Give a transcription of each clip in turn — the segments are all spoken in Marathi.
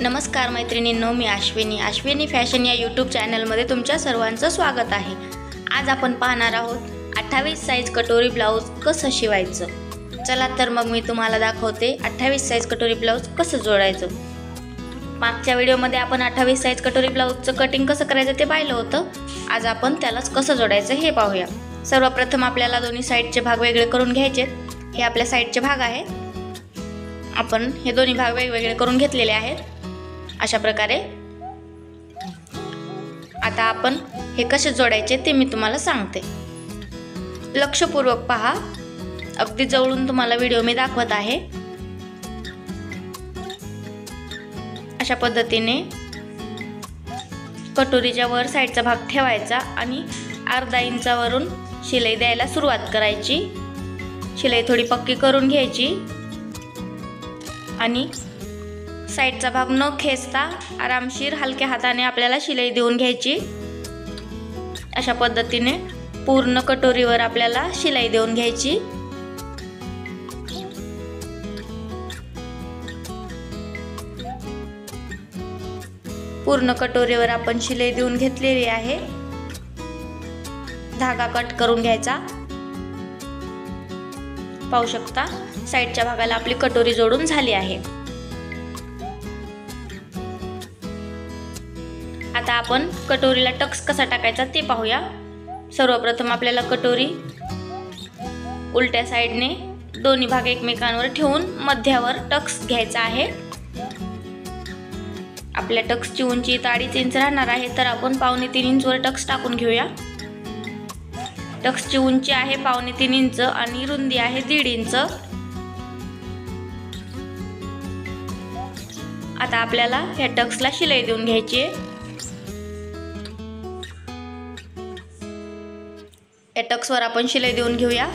नमस्कार मैत्रिणींनो, मी अश्विनी फॅशन या यूट्यूब चॅनलमध्ये तुमच्या सर्वांचं स्वागत आहे। आज आपण पाहणार आहोत 28 साइज कटोरी ब्लाउज कसं शिवायचं। चला तर मग मी तुम्हाला दाखवते 28 साइज कटोरी ब्लाउज कसं जोडायचं। मागच्या व्हिडिओमध्ये आपण 28 साइज कटोरी ब्लाउजचं कटिंग कसं करायचं ते पाहिलं होतं। आज आपण त्यालाच कसं जोडायचं हे पाहूया। सर्वप्रथम आपल्याला दोन्ही साइडचे भाग वेगळे करून घ्यायचे। हे आपल्या साइडचे भाग आहेत। आपण हे दोन्ही भाग वेगवेगळे करून घेतलेले आहेत अशा प्रकारे। आता आपण हे कसे जोडायचे ते मी तुम्हाला सांगते, लक्षपूर्वक पहा। अगदी जवळून तुम्हाला व्हिडिओ मी दाखवत आहे। अशा पद्धतीने कटोरीच्या वर साइडचा भाग ठेवायचा आणि अर्धा इंचावरून शिलाई द्यायला सुरुवात करायची। शिलाई थोडी पक्की करून घ्यायची आणि साइडचा भाग न खेचता आरामशीर हलक्या हाताने आपल्याला शिलाई देऊन घ्यायची। अशा पद्धतीने पूर्ण कटोरीवर आपल्याला शिलाई देऊन घ्यायची। पूर्ण कटोरीवर आपण शिलाई देऊन घेतलेली आहे। धागा कट करून घ्यायचा। पाहू शकता साइडच्या भागाला आपली कटोरी जोडून झाली आहे। आता आपण कटोरीला टक्स कसा टाकायचा ते पाहूया। सर्वप्रथम आपल्याला कटोरी उलट्या साइडने दोन्ही भाग एकमेकांवर ठेवून मध्यावर टक्स घ्यायचा आहे। आपल्या टक्सची उंची 2.5 इंच राहणार आहे, तर आपण 2.25 इंचवर टक्स टाकून घेऊया। टक्सची उंची आहे 2.25 इंच आणि रुंदी आहे 1.5 इंच। आता आपल्याला या टक्सला शिलाई देऊन घ्यायची आहे। या टक्सवर आपण शिलाई देऊन घेऊया।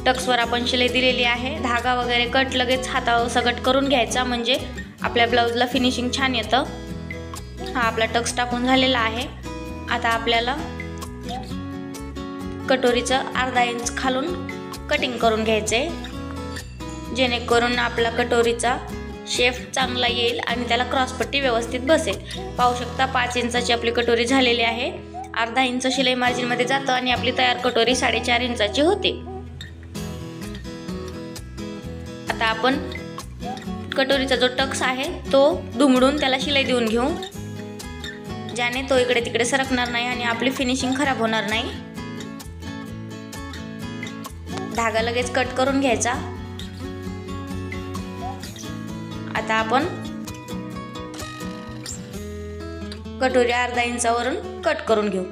टक्सवर आपण शिलाई दिलेली आहे। धागा वगैरे कट लगेच हातावर सगट करून घ्यायचा, म्हणजे आपल्या ब्लाउजला फिनिशिंग छान येतं। हा आपला टक्स टाकून झालेला आहे। आता आपल्याला कटोरीचं अर्धा इंच खालून कटिंग करून घ्यायचे, जेणेकरून आपला कटोरीचा शेप चांगला येईल आणि त्याला क्रॉसपट्टी व्यवस्थित बसेल। पाहू शकता 5 इंचाची आपली कटोरी झालेली आहे। अर्धा इंच शिलाई मार्जिन मध्ये जातं आणि आपली तयार कटोरी 4.5 इंचाची होते। आता आपण कटोरीचा जो टक्स आहे तो दुमडून त्याला शिलाई देऊन घेऊ, ज्याने तो इकडे तिकडे सरकणार नाही आणि आपली फिनिशिंग खराब होणार नाही। धागा लगेच कट करून घ्यायचा। आता आपण कटोरी अर्धा इंचावरून कट करून घेऊ।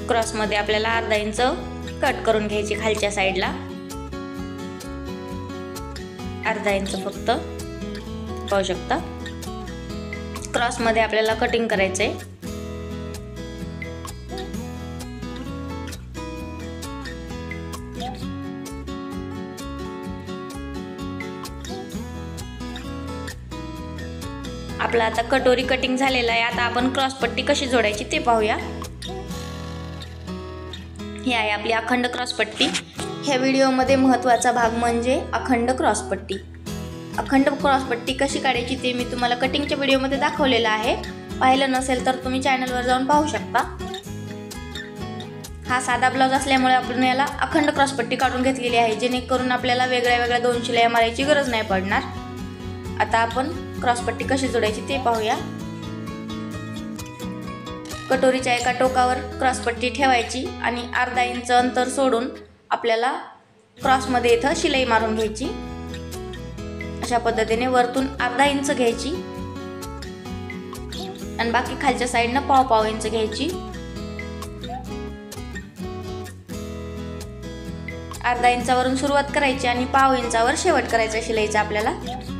क्रॉस मध्ये आपल्याला अर्धा इंच कट करून घ्यायची खालच्या साइडला, अर्धा इंच फक्त। पाहू शकता क्रॉस मध्ये आपल्याला कटिंग करायचंय। आपला आता कटोरी कटिंग झालेला आहे। आता आपण क्रॉस पट्टी कशी जोडायची ते पाहूया। ही आहे आपली अखंड क्रॉस पट्टी। ह्या व्हिडिओमध्ये महत्त्वाचा भाग म्हणजे अखंड क्रॉस पट्टी। अखंड क्रॉस पट्टी कशी काढायची ते मी तुम्हाला कटिंगच्या व्हिडिओमध्ये दाखवलेलं आहे। पाहिलं नसेल तर तुम्ही चॅनलवर जाऊन पाहू शकता। हा साधा ब्लाउज असल्यामुळे आपण याला अखंड क्रॉस पट्टी काढून घेतलेली आहे, जेणेकरून आपल्याला वेगळ्या 2 शिलाई मारायची गरज नाही पडणार। आता आपण क्रॉस पट्टी कशी जोडायची ते पाहूया। कटोरीच्या एका टोकावर क्रॉस पट्टी ठेवायची आणि अर्धा इंच अंतर सोडून आपल्याला क्रॉस मध्ये इथं शिलाई मारून घ्यायची। अशा पद्धतीने वरतून अर्धा इंच घ्यायची आणि बाकी खालच्या साइडनं 1.5 इंच घ्यायची। अर्धा इंचावरून सुरुवात करायची आणि 1.5 इंचावर शेवट करायचा शिलाईचा आपल्याला।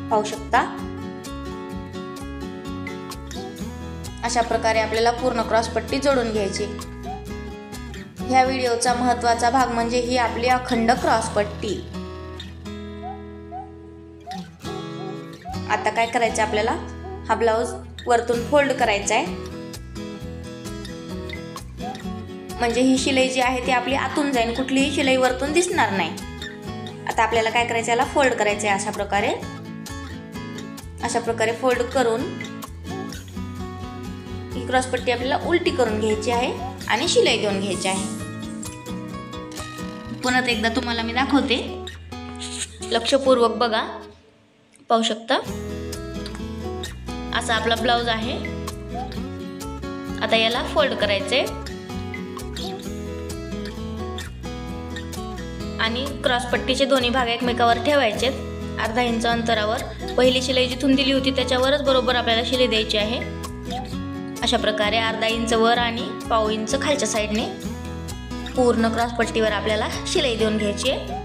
पाहू शकता अशा प्रकारे आपल्याला पूर्ण क्रॉस पट्टी जोडून घ्यायची। ह्या व्हिडिओचा महत्त्वाचा भाग म्हणजे ही आपली अखंड क्रॉस पट्टी। आता काय करायचं आपल्याला, हा ब्लाउज वरतून फोल्ड करायचा आहे। म्हणजे ही शिलाई जी आहे ती आपली आतून जाईल, कुठलीही शिलाई वरतून दिसणार नाही. आता आपल्याला काय करायचं, याला फोल्ड करायचं आहे अशा प्रकारे फोल्ड करून ही क्रॉसपट्टी आपल्याला उलटी करून घ्यायची आहे आणि शिलाई देऊन घ्यायची आहे. पुन्हा एकदा तुम्हाला मी दाखवते, लक्षपूर्वक बघा. पाहू शकता असा आपला ब्लाउज आहे. आता याला फोल्ड करायचे आणि क्रॉसपट्टीचे दोन्ही भाग एकमेकावर ठेवायचे. अर्धा इंच अंतरावर पहिली शिलाई जिथून दिली होती त्याच्यावरच बरोबर आपल्याला शिलाई द्यायची आहे. अशा प्रकारे अर्धा इंच वर आणि पाव इंच खालच्या साईडने पूर्ण क्रॉसपट्टीवर आपल्याला शिलाई देऊन घ्यायची आहे.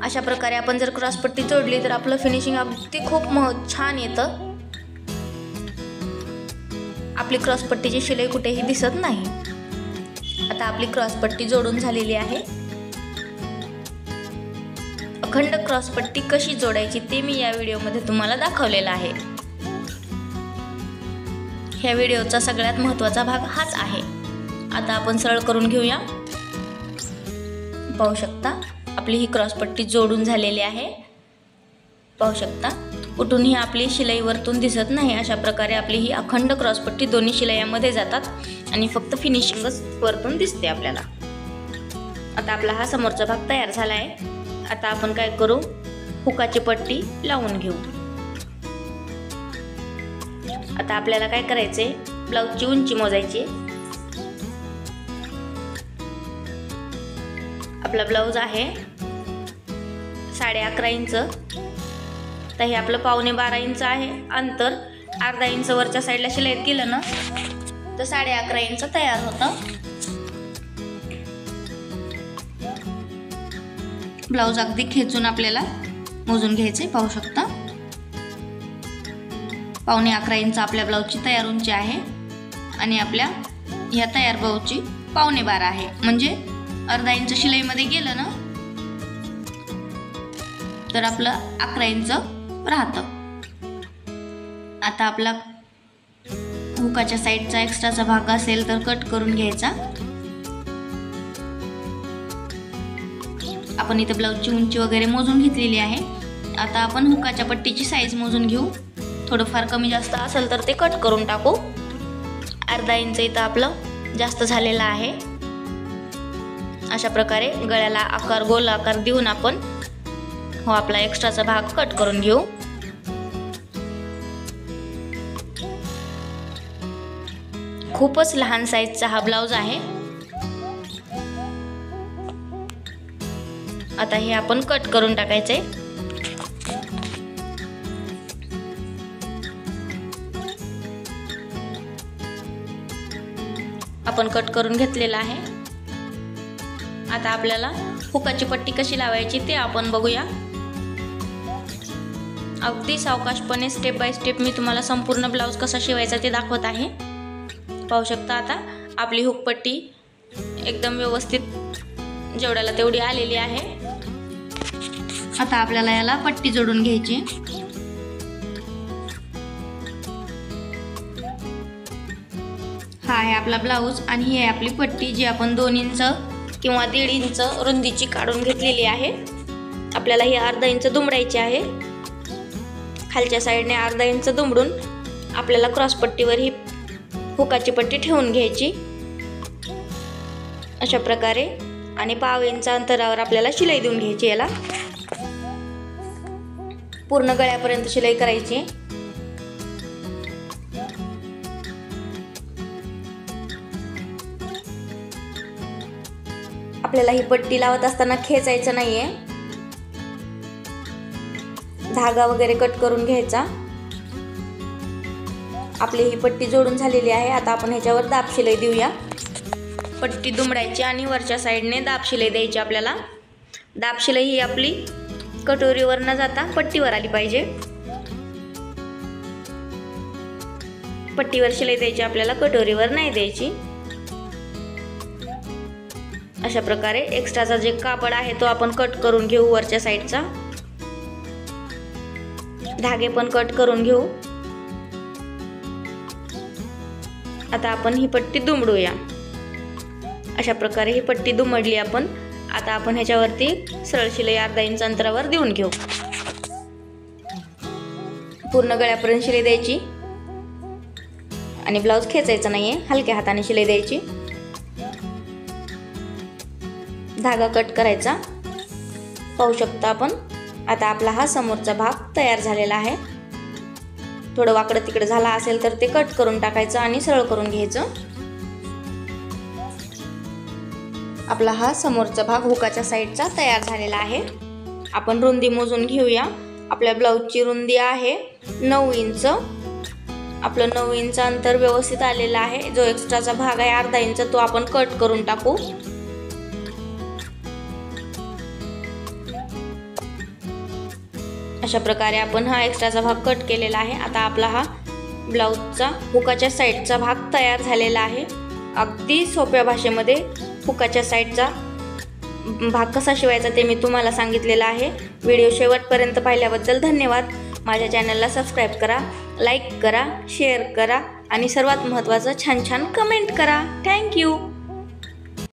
अशा प्रकारे आपण जर क्रॉसपट्टी जोडली तर आपलं फिनिशिंग अगदी खूप छान येतं. आपली क्रॉसपट्टीची शिलाई कुठेही दिसत नाही. आता आपली क्रॉसपट्टी जोडून झालेली आहे. अखंड क्रॉसपट्टी कशी जोडायची ते मी या व्हिडिओमध्ये तुम्हाला दाखवलेलं आहे. ह्या व्हिडिओचा सगळ्यात महत्त्वाचा भाग हाच आहे. आता आपण सरळ करून घेऊया. पाहू शकता आपली ही क्रॉसपट्टी जोडून झालेली आहे. पाहू शकता कुठूनही आपली शिलाई वरतून दिसत नाही. अशा प्रकारे आपली ही अखंड क्रॉसपट्टी दोन्ही शिलायांमध्ये जातात आणि फक्त फिनिशिंगच वरतून दिसते आपल्याला. आता आपला हा समोरचा भाग तयार झाला आहे. आता आपण काय करू, हुकाची पट्टी लावून घेऊ. आता आपल्याला काय करायचे, ब्लाऊजची उंची मोजायची. आपला ब्लाऊज आहे 11.5 इंच, तर हे आपलं 12.25 इंच आहे अंतर. अर्धा इंच वरच्या साईडला शिलाईत गेलं ना तर 11.5 इंच तयार होतं. ब्लाऊज अगदी खेचून आपल्याला मोजून घ्यायचे. पाहू शकता 11.25 इंच आपल्या ब्लाऊजची तयार उंची आहे आणि आपल्या ह्या तयार ब्लाऊजची 12.25 आहे. म्हणजे अर्धा इंच शिलाईमध्ये गेलं ना तर आपलं 11 इंच राहतं. आता आपला हुकाच्या साईडचा एक्स्ट्राचा भाग असेल तर कट करून घ्यायचा. आपण इथे ब्लाऊजची उंची वगैरे मोजून घेतलेली आहे. आता आपण हुकाच्या पट्टीची साईज मोजून घेऊ. थोडंफार कमी जास्त असेल तर ते कट करून टाकू. अर्धा इंच इथं आपलं जास्त झालेलं आहे. अशा प्रकारे गळ्याला आकार गोल आकार देऊन आपण आपला एक्स्ट्राचा भाग कट करून घेऊ. खूपच लहान साईजचा हा ब्लाऊज आहे. आता हे आपण कट करून टाकायचे. आपण कट करून घेतलेला आहे. आता आपल्याला हुकाची पट्टी कशी लावायची ते आपण बघूया. अगदी सावकाशपणे स्टेप बाय स्टेप मी तुम्हाला संपूर्ण ब्लाऊज कसा शिवायचा ते दाखवत आहे. पाहू शकता आता आपली हुक पट्टी एकदम व्यवस्थित जेवढ्याला तेवढी आलेली आहे. आता आपल्याला याला पट्टी जोडून घ्यायची. हा आहे आपला ब्लाऊज आणि ही आहे आपली पट्टी जी आपण 2 इंच किंवा 1.5 इंच रुंदीची काढून घेतलेली आहे. आपल्याला ही अर्धा इंच दुमडायची आहे. खालच्या साईडने अर्धा इंच दुमडून आपल्याला क्रॉसपट्टीवर ही हुकाची पट्टी ठेवून घ्यायची अशा प्रकारे. आणि 1/2 इंच अंतरावर आपल्याला शिलाई देऊन घ्यायची. याला पूर्ण गळ्यापर्यंत शिलाई करायची. आपल्याला ही पट्टी लावत असताना खेचायचं नाहीये. धागा वगैरे कट करून घ्यायचा. आपली ही पट्टी जोडून झालेली आहे. आता आपण ह्याच्यावर दाब शिलाई देऊया. पट्टी दुमडायची आणि वरच्या साईडने दाब शिलाई द्यायची. आपल्याला दाब शिलाई ही आपली कटोरीवर न जाता पट्टीवर आली पाहिजे. पट्टीवर शिलाई द्यायची आपल्याला, कटोरीवर नाही द्यायची. अशा प्रकारे एक्स्ट्राचा जे कापड आहे तो आपण कट करून घेऊ. वरच्या साईडचा धागे पण कट करून घेऊ. आता आपण ही पट्टी दुमडूया। अशा प्रकारे ही पट्टी दुमडली आपण। आता आपण ह्याच्यावरती सरळ शिलाई अर्धा इंच अंतरावर देऊन घेऊ। पूर्ण गळ्यापर्यंत शिलाई द्यायची आणि ब्लाऊज खेचायचा नाहीये, हलक्या हाताने शिलाई द्यायची। धागा कट करायचा, पाहू शकता आपण। आता आपला हा समोरचा भाग तयार झालेला आहे। थोडं वाकडं तिकडे झाला असेल तर ते कट करून टाकायचं आणि सरळ करून घ्यायचं। आपला हा समोरचा भाग हुकाच्या साईडचा तयार झालेला आहे। आपण रुंदी मोजून घेऊया। आपल्या ब्लाऊजची रुंदी आहे 9 इंच। आपलं 9 इंच अंतर व्यवस्थित आलेलं आहे। जो एक्स्ट्राचा भाग आहे अर्धा इंच तो आपण कट करून टाकू। अशा प्रकारे आपण हा एक्स्ट्राचा भाग कट केलेला आहे। आता आपला हा ब्लाऊजचा हुकाच्या साईडचा भाग तयार झालेला आहे। अगदी सोप्या भाषेमध्ये हुकाच्या साईडचा भाग कसा शिवायचा ते मी तुम्हाला सांगितलेलं आहे। व्हिडिओ शेवटपर्यंत पाहिल्याबद्दल धन्यवाद। माझ्या चॅनलला सबस्क्राईब करा, लाईक करा, शेअर करा आणि सर्वात महत्त्वाचं छान छान कमेंट करा। थँक्यू।